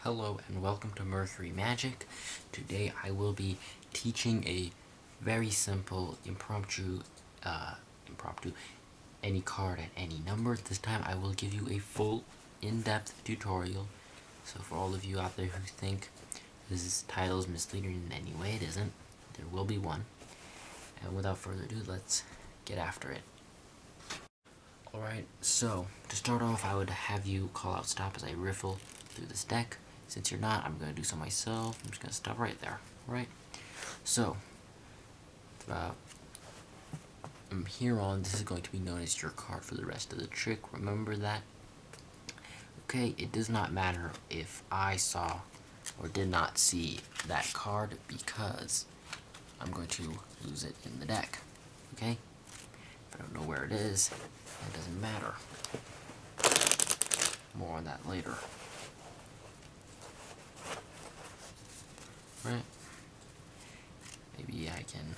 Hello and welcome to Mercury Magic. Today I will be teaching a very simple impromptu any card at any number. This time I will give you a full in-depth tutorial. So for all of you out there who think this title is misleading in any way, it isn't. There will be one. And without further ado, let's get after it. Alright, so to start off I would have you call out stop as I riffle through this deck. Since you're not, I'm going to do so myself. I'm just going to stop right there. Right? So, from here on, this is going to be known as your card for the rest of the trick. Remember that? Okay, it does not matter if I saw or did not see that card because I'm going to lose it in the deck. Okay? If I don't know where it is, it doesn't matter. More on that later. Right? Maybe I can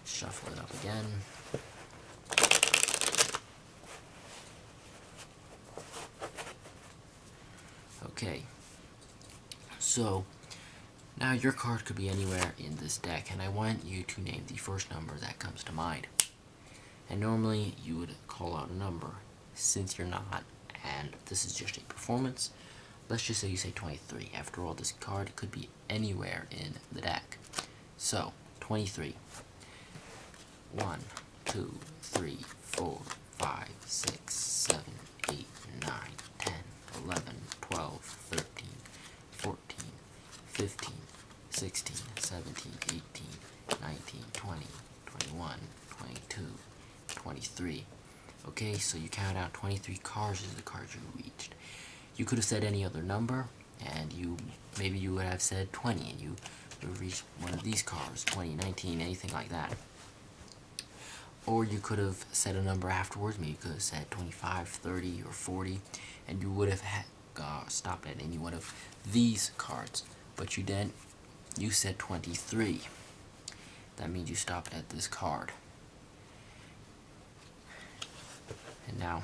shuffle it up again. Okay. So, now your card could be anywhere in this deck, and I want you to name the first number that comes to mind. And normally you would call out a number. Since you're not, and this is just a performance, let's just say you say 23. After all, this card could be anywhere in the deck. So, 23. 1, 2, 3, 4, 5, 6, 7, 8, 9, 10, 11, 12, 13, 14, 15, 16, 17, 18, 19, 20, 21, 22, 23. Okay, so you count out 23 cards is the card you reached. You could have said any other number, and maybe you would have said 20, and you would have reached one of these cards, 20, 19, anything like that. Or you could have said a number afterwards. Maybe you could have said 25, 30, or 40, and you would have stopped at any one of these cards. But you didn't. You said 23. That means you stopped at this card. And now,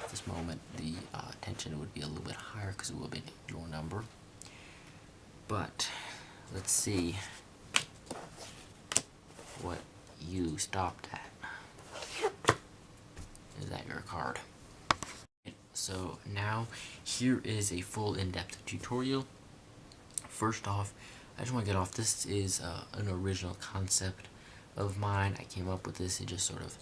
at this moment, the tension would be a little bit higher because it will be your number. But let's see what you stopped at. Is that your card? So now, here is a full in-depth tutorial. First off, I just want to get off, this is an original concept of mine. I came up with this, it just sort of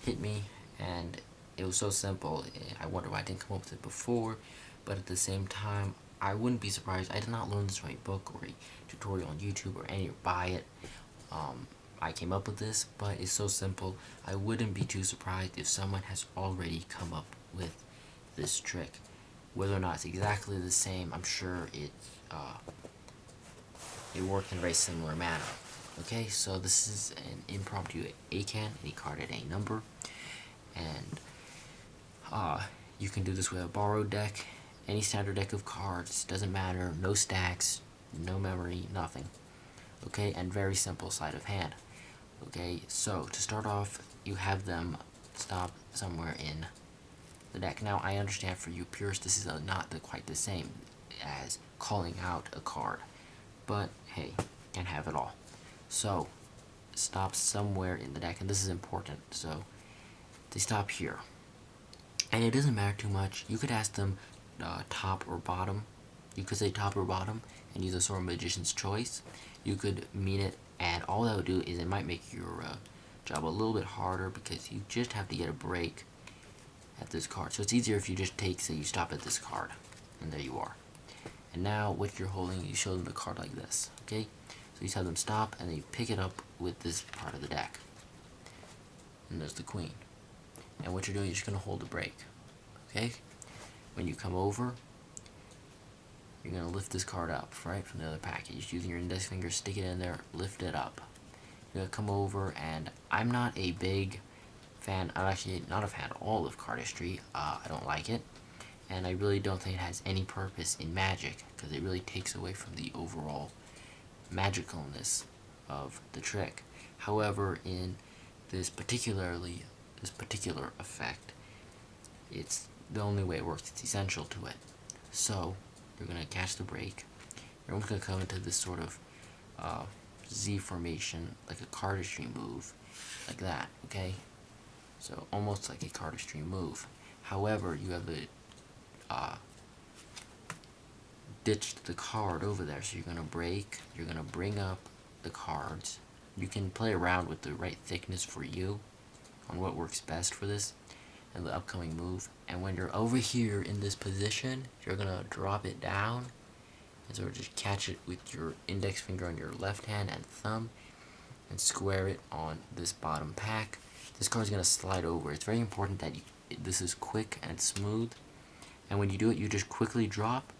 hit me, and it was so simple. I wonder why I didn't come up with it before, but at the same time, I wouldn't be surprised. I did not learn this from a book or a tutorial on YouTube or buy it. I came up with this, but it's so simple. I wouldn't be too surprised if someone has already come up with this trick. Whether or not it's exactly the same, I'm sure it worked in a very similar manner. Okay, so this is an impromptu ACAAN, any card at a number, and you can do this with a borrowed deck, any standard deck of cards, doesn't matter, no stacks, no memory, nothing. Okay, and very simple sleight of hand. Okay, so to start off, you have them stop somewhere in the deck. Now, I understand for you purists, this is not quite the same as calling out a card, but hey, can't have it all. So, stop somewhere in the deck, and this is important. So, they stop here. And it doesn't matter too much. You could ask them top or bottom. You could say top or bottom and use a sort of magician's choice. You could mean it, and all that would do is it might make your job a little bit harder because you just have to get a break at this card. So it's easier if you just say you stop at this card, and there you are. And now what you're holding, you show them the card like this, okay? So you tell them stop, and then you pick it up with this part of the deck. And there's the queen. And what you're doing, you're just going to hold the break, okay? When you come over, you're going to lift this card up, right, from the other package. Just using your index finger, stick it in there, lift it up. You're going to come over, and I'm not a big fan, I'm actually not a fan at all of cardistry. I don't like it, and I really don't think it has any purpose in Magic, because it really takes away from the overall magicalness of the trick. However, in this particular effect, it's the only way it works. It's essential to it. So you're gonna catch the break. You're almost gonna come into this sort of Z formation, like a cardistry move, like that, okay? So almost like a cardistry move. However, you have ditched the card over there, so you're gonna break, you're gonna bring up the cards. You can play around with the right thickness for you on what works best for this and the upcoming move. And when you're over here in this position, you're gonna drop it down and sort of just catch it with your index finger on your left hand and thumb and square it on this bottom pack. This card's gonna slide over. It's very important that this is quick and smooth, and when you do it, you just quickly drop,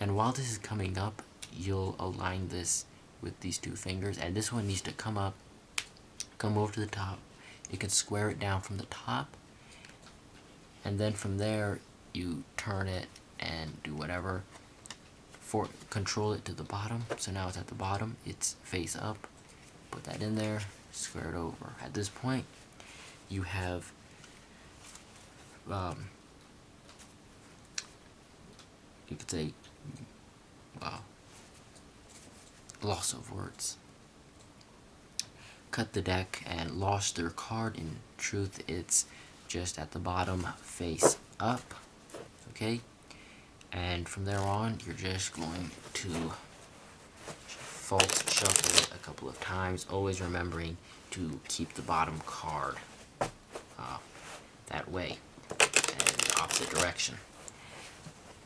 and while this is coming up, you'll align this with these two fingers, and this one needs to come up, come over to the top. You can square it down from the top, and then from there you turn it and do whatever. Control it to the bottom, so now it's at the bottom, it's face up. Put that in there, square it over. At this point, you have you could say loss of words. Cut the deck and lost their card. In truth, it's just at the bottom, face up. Okay, and from there on, you're just going to false shuffle it a couple of times, always remembering to keep the bottom card that way and opposite direction.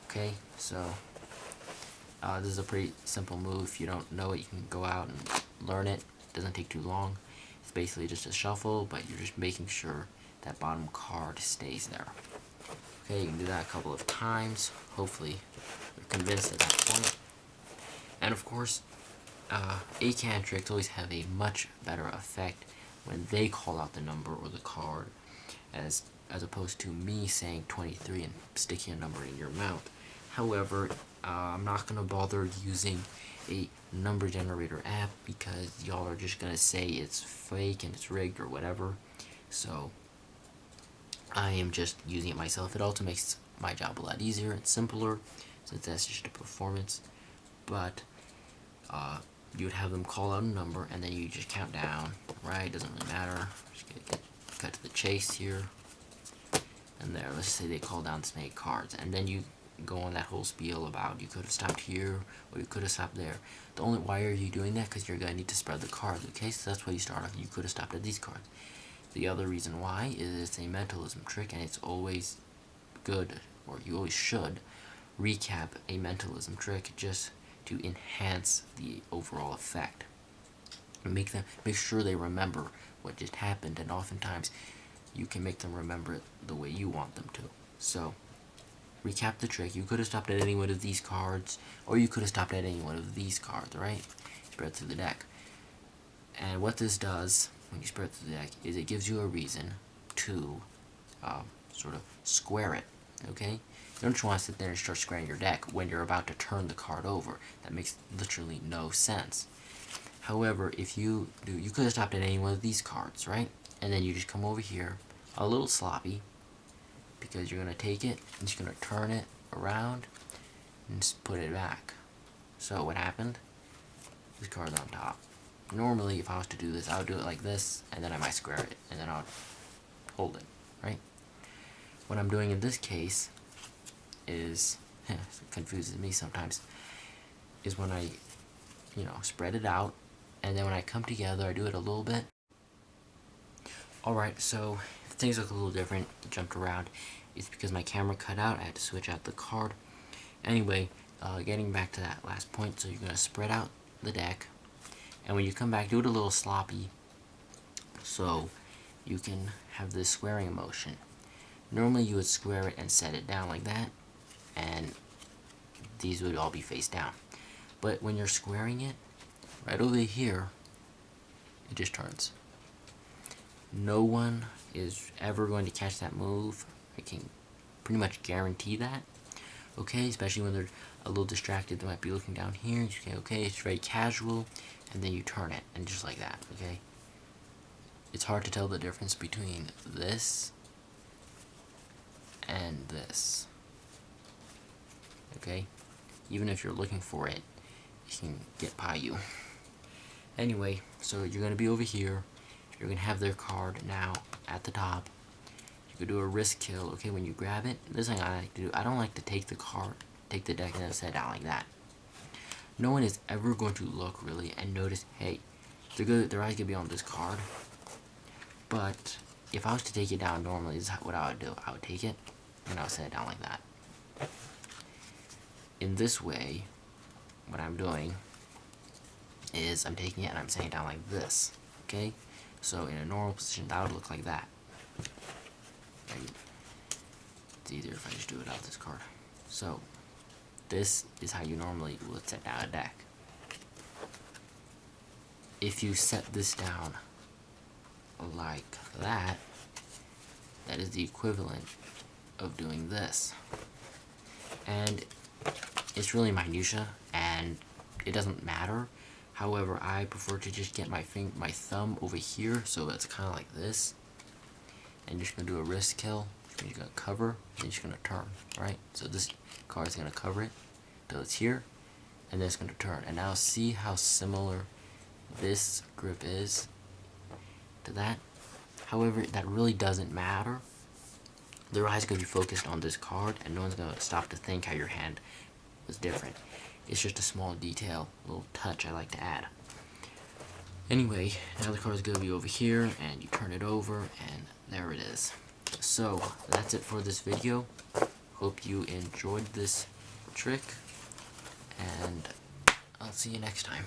Okay, so this is a pretty simple move. If you don't know it, you can go out and learn it. It doesn't take too long. It's basically just a shuffle, but you're just making sure that bottom card stays there. Okay, you can do that a couple of times. Hopefully you're convinced at that point. And of course, ACAAN tricks always have a much better effect when they call out the number or the card, as opposed to me saying 23 and sticking a number in your mouth. However, I'm not going to bother using a number generator app because y'all are just going to say it's fake and it's rigged or whatever. So I am just using it myself. It also makes my job a lot easier and simpler since that's just a performance. But you would have them call out a number and then you just count down, right? Doesn't really matter. Just gonna cut to the chase here. And there, let's say they call down this many cards, and then you go on that whole spiel about you could have stopped here or you could have stopped there. Why are you doing that? Because you're going to need to spread the cards, okay? So that's why you start off. You could have stopped at these cards. The other reason why is it's a mentalism trick, and it's always good, or you always should, recap a mentalism trick just to enhance the overall effect. Make sure they remember what just happened, and oftentimes you can make them remember it the way you want them to. So, recap the trick. You could have stopped at any one of these cards, or you could have stopped at any one of these cards, right? Spread through the deck. And what this does, when you spread through the deck, is it gives you a reason to sort of square it, okay? You don't just want to sit there and start squaring your deck when you're about to turn the card over. That makes literally no sense. However, if you do, you could have stopped at any one of these cards, right? And then you just come over here, a little sloppy, because you're going to take it, and you're going to turn it around, and just put it back. So what happened? This card's on top. Normally, if I was to do this, I would do it like this, and then I might square it, and then I would hold it, right? What I'm doing in this case is, it confuses me sometimes, is when I, spread it out, and then when I come together, I do it a little bit. Alright, so if things look a little different, jumped around, it's because my camera cut out. I had to switch out the card. Anyway, getting back to that last point, so you're going to spread out the deck, and when you come back, do it a little sloppy so you can have this squaring motion. Normally you would square it and set it down like that, and these would all be face down. But when you're squaring it, right over here, it just turns. No one is ever going to catch that move. I can pretty much guarantee that. Okay, especially when they're a little distracted, they might be looking down here. You say, okay, it's very casual, and then you turn it, and just like that, okay? It's hard to tell the difference between this and this. Okay? even if you're looking for it, it can get by you. Anyway, so you're going to be over here. You're going to have their card now at the top. You could do a risk kill, okay, when you grab it. This thing I like to do, I don't like to take the card, take the deck and then set it down like that. No one is ever going to look really and notice, hey, their eyes could be on this card. But if I was to take it down normally, this is what I would do. I would take it and I would set it down like that. In this way, what I'm doing is I'm taking it and I'm setting it down like this. Okay? So in a normal position, that would look like that. And it's easier if I just do it without this card. So this is how you normally would set down a deck. If you set this down like that, that is the equivalent of doing this. And it's really minutia and it doesn't matter. However, I prefer to just get my thumb over here, so that's kind of like this. And you're just gonna do a wrist kill, which means you're gonna cover, and you're just gonna turn, right? So this card is gonna cover it till it's here, and then it's gonna turn. And now see how similar this grip is to that. However, that really doesn't matter. Their eyes gonna be focused on this card, and no one's gonna stop to think how your hand was different. It's just a small detail, a little touch I like to add. Anyway, now the card is gonna be over here, and you turn it over, and there it is. So that's it for this video. Hope you enjoyed this trick, and I'll see you next time.